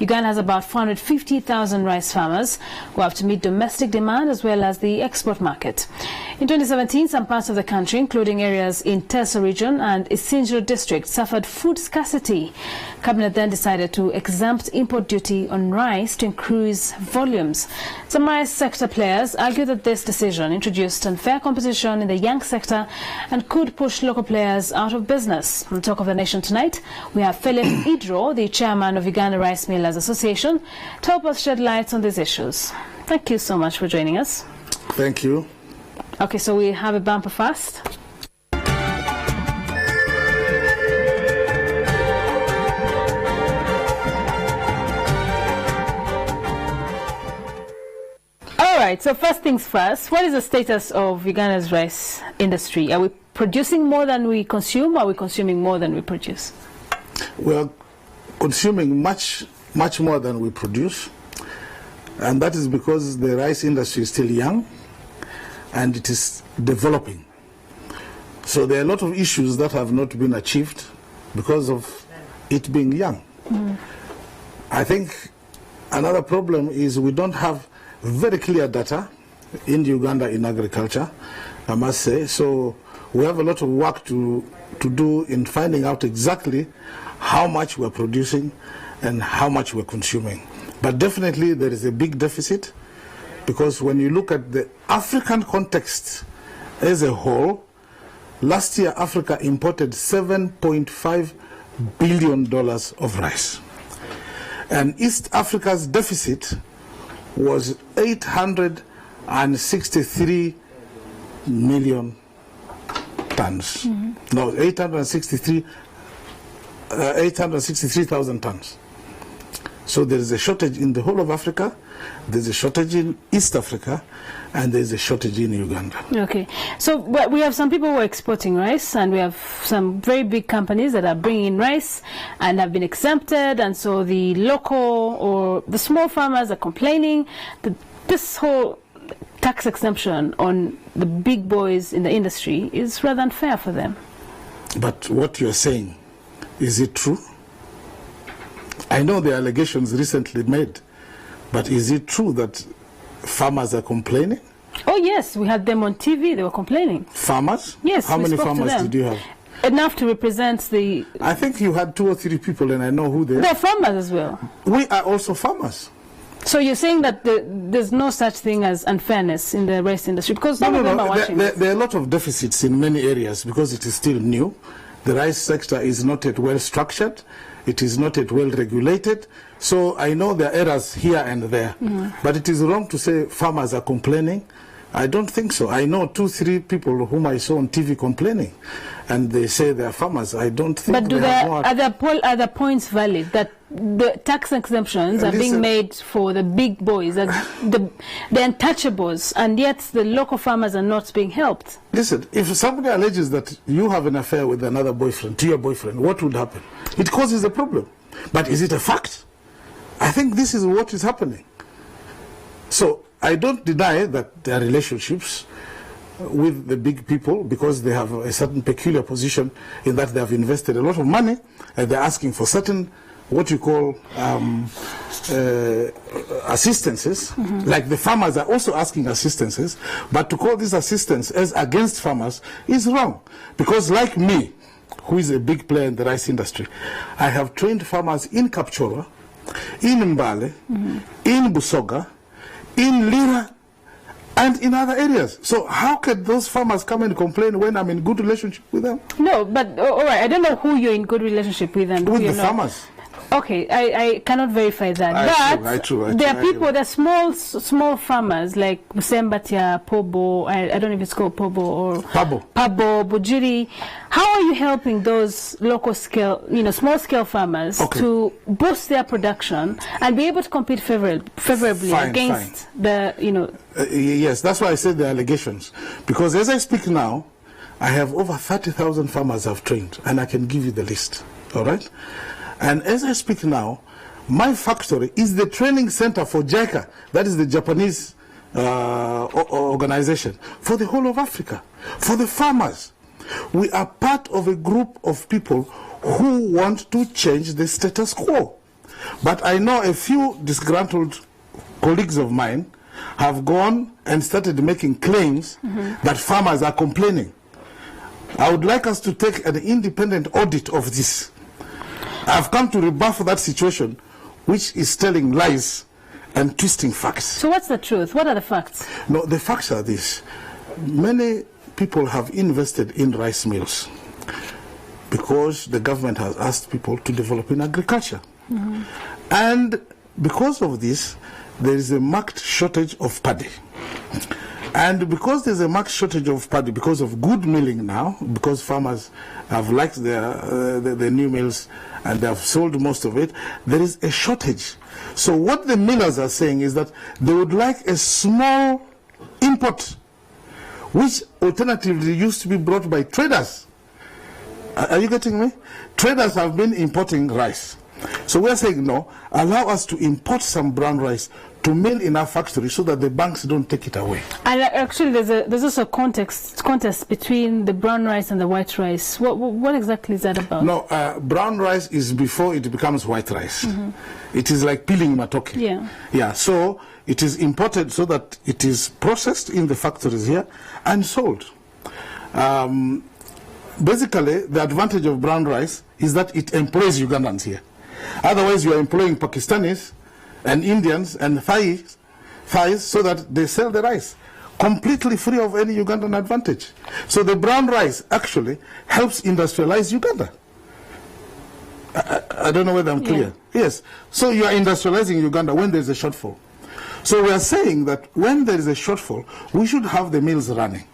Uganda has about 450,000 rice farmers who have to meet domestic demand as well as the export market. In 2017, some parts of the country, including areas in Teso region and Isinjiro district, suffered food scarcity. Cabinet then decided to exempt import duty on rice to increase volumes. Some rice sector players argue that this decision introduced unfair competition in the young sector and could push local players out of business. On the Talk of the Nation tonight, we have Philip Idro, the chairman of Uganda Rice Millers Association, to help us shed light on these issues. Thank you so much for joining us. Thank you. Okay, so we have a bumper first. All right, so first things first, what is the status of Uganda's rice industry? Are we producing more than we consume, or are we consuming more than we produce? We're consuming much more than we produce, and that is because the rice industry is still young and it is developing. So there are a lot of issues that have not been achieved because of it being young. I think another problem is we don't have very clear data in Uganda in agriculture, I must say. So we have a lot of work to do in finding out exactly how much we're producing and how much we're consuming. But definitely there is a big deficit, because when you look at the African context as a whole, last year Africa imported $7.5 billion of rice. And East Africa's deficit was 863 million tons. No, 863,000 tons. So there is a shortage in the whole of Africa, there's a shortage in East Africa, and there's a shortage in Uganda. Okay, so we have some people who are exporting rice, and we have some very big companies that are bringing in rice and have been exempted, and so the local or the small farmers are complaining that this whole tax exemption on the big boys in the industry is rather unfair for them. But what you're saying, is it true? I know the allegations recently made, but is it true that farmers are complaining? Oh yes, we had them on TV, they were complaining. Farmers? Yes. How many farmers did you have? Enough to represent the... I think you had 2 or 3 people, and I know who they are. They're farmers as well. We are also farmers. So you're saying that there's no such thing as unfairness in the rice industry? Because some of them are watching. There are a lot of deficits in many areas because it is still new. The rice sector is not yet well structured. It is not yet well regulated. So I know there are errors here and there. But it is wrong to say farmers are complaining. I don't think so. I know 2, 3 people whom I saw on TV complaining, and they say they are farmers. I don't think. But are the points valid that the tax exemptions are being made for the big boys, the untouchables, and yet the local farmers are not being helped? Listen, if somebody alleges that you have an affair with another boyfriend, to your boyfriend, what would happen? It causes a problem. But is it a fact? I think this is what is happening. So I don't deny that there are relationships with the big people because they have a certain peculiar position in that they have invested a lot of money and they're asking for certain what you call assistances. Like the farmers are also asking assistances, but to call this assistance as against farmers is wrong, because like me, who is a big player in the rice industry, I have trained farmers in Kapchorwa, in Mbale, in Busoga, in Lira, and in other areas. So how can those farmers come and complain when I'm in good relationship with them? No, but all right, I don't know who you're in good relationship with them. With the farmers. Okay, I cannot verify that. There are people, there are small farmers like Musembatia, Pobo, I don't know if it's called Pobo or Pabo, Bujiri. How are you helping those local scale, small scale farmers to boost their production and be able to compete favorably against the, Yes, that's why I said the allegations. Because as I speak now, I have over 30,000 farmers I've trained, and I can give you the list. All right? And as I speak now, my factory is the training center for JICA, that is the Japanese organization, for the whole of Africa, for the farmers. We are part of a group of people who want to change the status quo. But I know a few disgruntled colleagues of mine have gone and started making claims that farmers are complaining. I would like us to take an independent audit of this. I've come to rebuff that situation, which is telling lies and twisting facts. So what's the truth? What are the facts? No, the facts are this. Many people have invested in rice mills because the government has asked people to develop in agriculture. And because of this, there is a marked shortage of paddy. And because there's a marked shortage of paddy, because of good milling now, because farmers have liked their new mills and they have sold most of it, there is a shortage. So what the millers are saying is that they would like a small import, which alternatively used to be brought by traders. Are you getting me? Traders have been importing rice. So we're saying, no, allow us to import some brown rice to mill in our factory so that the banks don't take it away. And actually, there's also a contest between the brown rice and the white rice. What exactly is that about? No, brown rice is before it becomes white rice. It is like peeling matoke. Yeah. Yeah, so it is imported so that it is processed in the factories here and sold. Basically, the advantage of brown rice is that it employs Ugandans here. Otherwise, you are employing Pakistanis and Indians and Thais so that they sell the rice completely free of any Ugandan advantage. So the brown rice actually helps industrialize Uganda. I don't know whether I'm clear. Yeah. Yes. So you are industrializing Uganda when there's a shortfall. So we are saying that when there is a shortfall, we should have the mills running.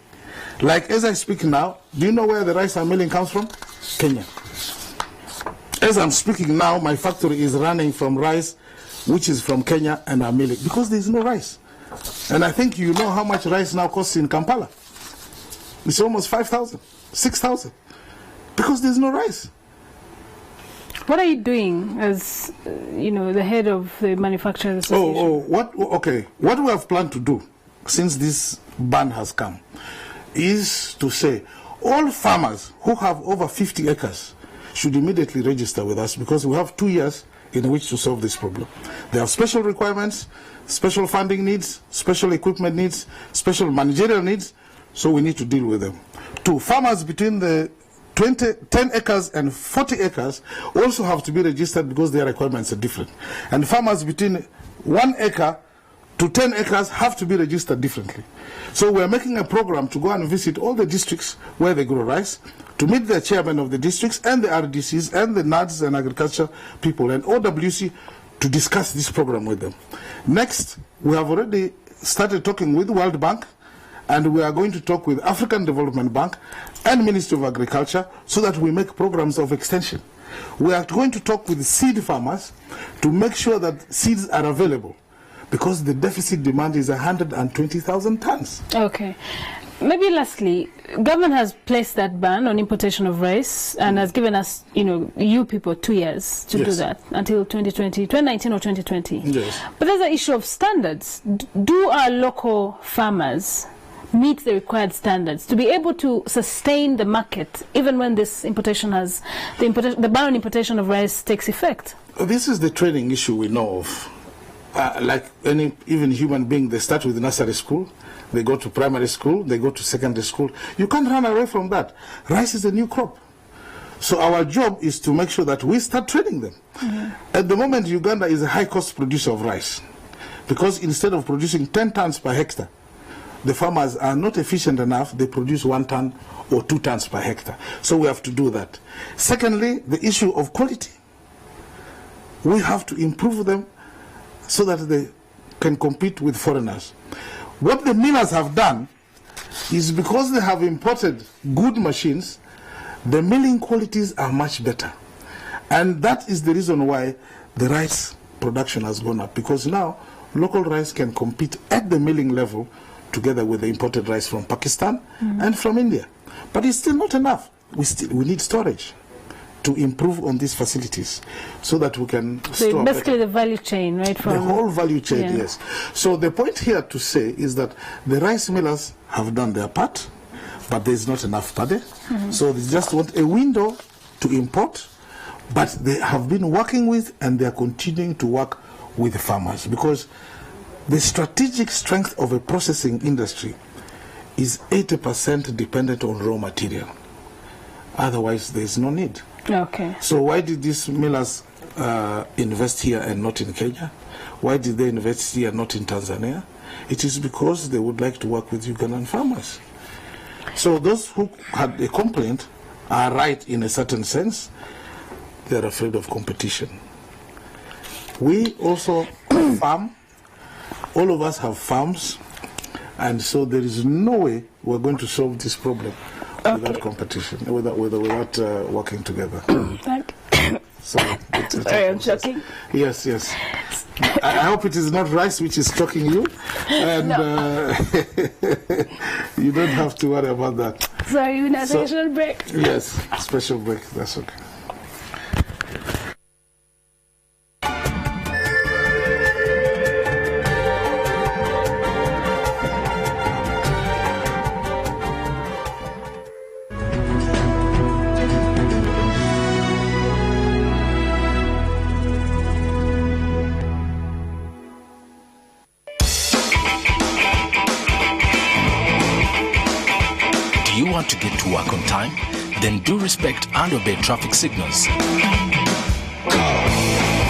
Like as I speak now, do you know where the rice I'm milling comes from? Kenya. As I'm speaking now, my factory is running from rice which is from Kenya, and I'm milling because there's no rice. And I think you know how much rice now costs in Kampala. It's almost 5,000, 6,000, because there's no rice. What are you doing as, the head of the Manufacturers Association? Okay. What we have planned to do since this ban has come is to say all farmers who have over 50 acres should immediately register with us, because we have 2 years in which to solve this problem. They have special requirements, special funding needs, special equipment needs, special managerial needs, so we need to deal with them. 2, farmers between the 10 acres and 40 acres also have to be registered because their requirements are different. And farmers between 1 acre to 10 acres have to be registered differently. So we are making a program to go and visit all the districts where they grow rice, to meet the chairman of the districts and the RDCs and the NADS and agriculture people and OWC to discuss this program with them. Next, we have already started talking with World Bank, and we are going to talk with African Development Bank and Ministry of Agriculture so that we make programs of extension. We are going to talk with seed farmers to make sure that seeds are available, because the deficit demand is 120,000 tons. Okay. Maybe lastly, government has placed that ban on importation of rice and has given us, you people 2 years to do that until 2019 or 2020. Yes. But there's an issue of standards. Do our local farmers meet the required standards to be able to sustain the market even when this importation has, the ban on importation of rice takes effect? This is the training issue we know of. Like even human being, they start with nursery school, they go to primary school, they go to secondary school. You can't run away from that. Rice is a new crop. So our job is to make sure that we start training them. At the moment, Uganda is a high-cost producer of rice, because instead of producing 10 tons per hectare, the farmers are not efficient enough. They produce 1 ton or 2 tons per hectare. So we have to do that. Secondly, the issue of quality. We have to improve them so that they can compete with foreigners. What the millers have done is, because they have imported good machines, the milling qualities are much better. And that is the reason why the rice production has gone up, because now local rice can compete at the milling level together with the imported rice from Pakistan and from India. But it's still not enough. We need storage to improve on these facilities so that we can store basically better. The value chain, right? The whole value chain, yes. So the point here to say is that the rice millers have done their part, but there's not enough paddy. So they just want a window to import, But they have been working with, and they are continuing to work with farmers, because the strategic strength of a processing industry is 80% dependent on raw material. Otherwise, there is no need. Okay. So why did these millers invest here and not in Kenya? Why did they invest here and not in Tanzania? It is because they would like to work with Ugandan farmers. So those who had a complaint are right in a certain sense. They are afraid of competition. We also farm. All of us have farms. And so there is no way we're going to solve this problem without competition, without working together. Sorry, I'm joking. Yes. I hope it is not rice which is choking you, and you don't have to worry about that. Sorry, we need a special break. Yes, special break. That's okay. To get to work on time? Then do respect and obey traffic signals.